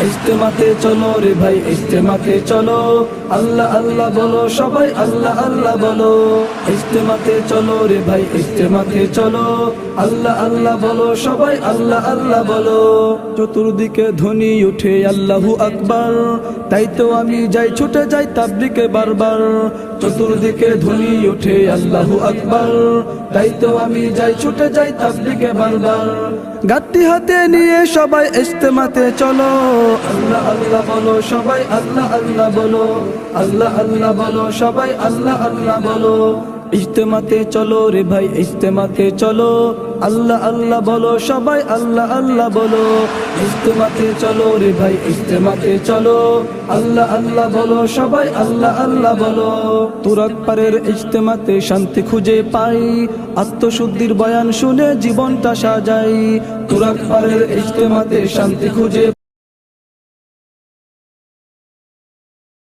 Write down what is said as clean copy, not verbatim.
ইজতেমাতে চলো রে ভাই ইজতেমাতে চলো, আল্লাহ আল্লাহ বলো সবাই আল্লাহ আল্লাহ বলো। ইজতেমাতে চলো রে ভাই ইজতেমাতে চলো, আল্লাহ আল্লাহ বলো সবাই আল্লাহ আল্লাহ বলো। চতুর্দিকে ধ্বনি উঠে আল্লাহু আকবার, তাই তো আমি যাই ছুটে যাই তাবলিগে বারবার। চতুর্দিকে ধ্বনি উঠে আল্লাহু আকবার, তাই তো আমি যাই ছুটে যাই তাবলিগে বারবার। গাঁটটি হাতে নিয়ে সবাই ইজতেমাতে চলো, আল্লাহ আল্লাহ বলো সবাই আল্লাহ আল্লাহ বলো। আল্লাহ আল্লাহ বলো সবাই আল্লাহ আল্লাহ বলো। ইজতেমাতে চলো রে ভাই ইজতেমাতে চলো, আল্লাহ আল্লাহ বলো সবাই আল্লাহ আল্লাহ বলো। ইজতেমাতে চলো রে ভাই ইজতেমাতে চলো, আল্লাহ আল্লাহ বলো সবাই আল্লাহ আল্লাহ বলো। তুরাগ পারের ইজতেমাতে শান্তি খুঁজে পাই, আত্মশুদ্ধির বয়ান শুনে জীবনটা সাজাই। তুরাগ পারের ইজতেমাতে শান্তি খুঁজে